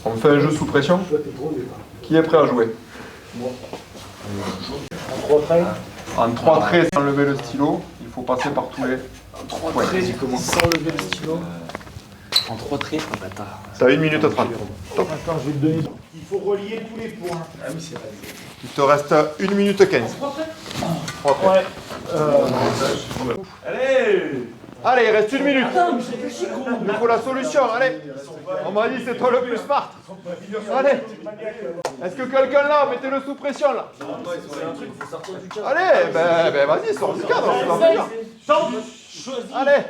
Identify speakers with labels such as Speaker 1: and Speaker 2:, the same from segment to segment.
Speaker 1: On fait un jeu sous pression. Qui est prêt à jouer?
Speaker 2: En 3 traits.
Speaker 1: En 3 traits sans lever le stylo. Il faut passer par tous les...
Speaker 2: En 3 traits, j'ai commencé sans lever le stylo. En 3 traits, oh bâtard.
Speaker 1: T'as 1 minute 30. Top.
Speaker 2: Attends, je vais te donner. Il faut relier tous les points. Ah oui, c'est vrai.
Speaker 1: Il te reste 1 minute 15. 3 traits.
Speaker 2: Ouais.
Speaker 1: Allez! Allez, il reste 1 minute.
Speaker 2: Attends, mais c'est chic, gros.
Speaker 1: Il nous faut la solution, allez. On m'a dit c'est toi le plus smart. Allez. Est-ce que quelqu'un là, mettez-le sous pression là. Allez, ben vas-y, sors du cadre. Allez.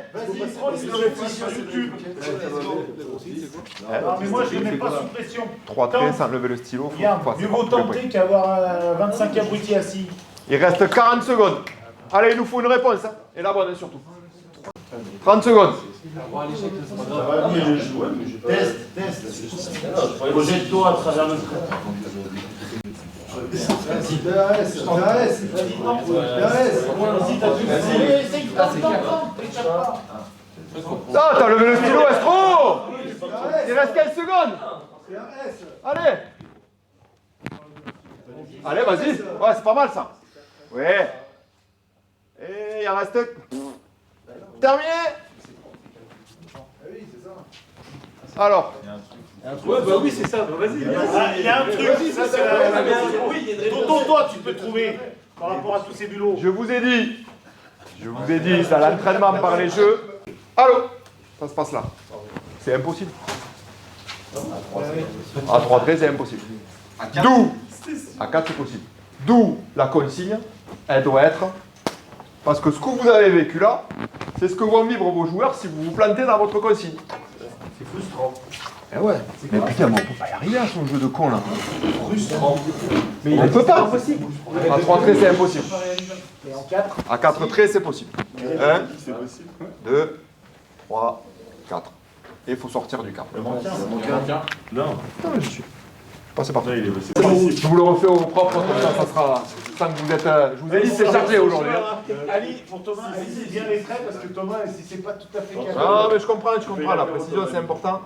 Speaker 2: Non, mais moi je ne mets pas sous pression.
Speaker 1: 3 traits sans lever le stylo.
Speaker 2: Regarde, mieux vaut tenter qu'avoir 25 abrutis assis.
Speaker 1: Il reste 40 secondes. Allez, il nous faut une réponse. Hein. Et la bonne surtout. 30 secondes.
Speaker 2: Test. Projette-toi à travers le trait.
Speaker 3: Vas-y, DRS.
Speaker 1: Ah, t'as levé le stylo, Estro. Il reste 15 secondes. Allez. Allez, vas-y. Ouais, c'est pas mal ça. Ouais. Et il en reste... Terminé. Alors.
Speaker 4: Ouais, bah oui, c'est ça, bah vas-y.
Speaker 2: Il y a un truc, ça c'est la... Tonton, toi, tu peux trouver par rapport à tous ces bulots.
Speaker 1: Je vous ai dit, c'est à l'entraînement par les jeux. Allô. Ça se passe là. C'est impossible. À 3 traits, c'est impossible. D'où, à 4, c'est possible. D'où la consigne, elle doit être... Parce que ce que vous avez vécu là, c'est ce que vont vivre vos joueurs si vous vous plantez dans votre consigne.
Speaker 2: C'est frustrant.
Speaker 1: Eh ouais. Mais putain, mais on peut pas y arriver à son jeu de con là.
Speaker 2: Frustrant.
Speaker 1: Mais on peut pas. À 3 traits, c'est impossible.
Speaker 2: Et en 4
Speaker 1: À 4 traits, c'est possible. 1, 2, 3, 4. Et il faut sortir du cadre.
Speaker 4: Non.
Speaker 1: Non, mais je suis. Passez par là. Je vous le refais au propre, comme ça sera. Sans que vous êtes. Je vous ai dit, c'est chargé aujourd'hui.
Speaker 2: Ali, pour Thomas, Ali, bien les traits parce que Thomas, si c'est pas tout à fait carré.
Speaker 1: Ah, mais je comprends. La précision, c'est important.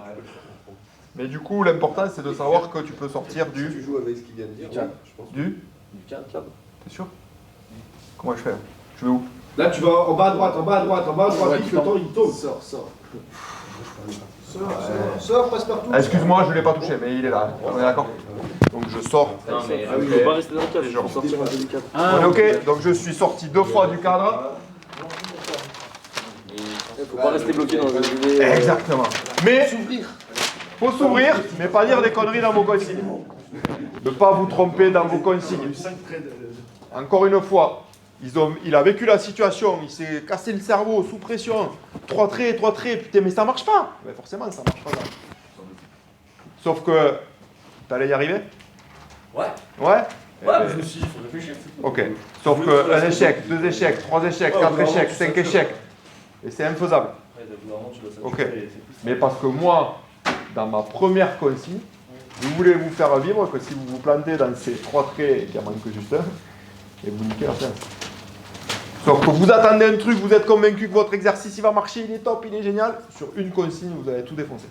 Speaker 1: Mais du coup, l'important, c'est de savoir que tu peux sortir du.
Speaker 3: Tu joues avec ce qu'il vient de dire, je pense.
Speaker 1: Du
Speaker 4: cadre.
Speaker 1: T'es sûr? Comment je fais? Je vais où?
Speaker 3: Là, tu vas en bas à droite, vite, le temps il tombe. Sors, passe partout.
Speaker 1: Excuse-moi, je ne l'ai pas touché, mais il est là. On est d'accord? Donc je sors.
Speaker 4: Non, mais il ne faut pas rester dans le cadre, je vais sortir un peu du cadre.
Speaker 1: On est ok? Donc je suis sorti 2 fois du cadre.
Speaker 4: Il ne faut pas rester bloqué dans le...
Speaker 1: Exactement. Mais faut s'ouvrir, mais pas dire des conneries dans vos consignes. Ne pas vous tromper dans vos consignes. Encore une fois, il a vécu la situation, il s'est cassé le cerveau sous pression. 3 traits, putain, mais ça marche pas. Mais forcément, ça marche pas. Là. Sauf que, t'allais y arriver?
Speaker 4: Ouais.
Speaker 1: Ouais?
Speaker 4: Ouais, je me suis dit, il faut réfléchir.
Speaker 1: Ok. Sauf que 1 échec, 2 échecs, 3 échecs, 4 échecs, 5 échecs. Et c'est infaisable. Ok. Mais parce que moi, dans ma première consigne, je voulais vous faire vivre que si vous vous plantez dans ces 3 traits, qu'il en manque juste un, et vous niquez la séance. Sauf que vous attendez un truc, vous êtes convaincu que votre exercice il va marcher, il est top, il est génial. Sur une consigne, vous allez tout défoncer.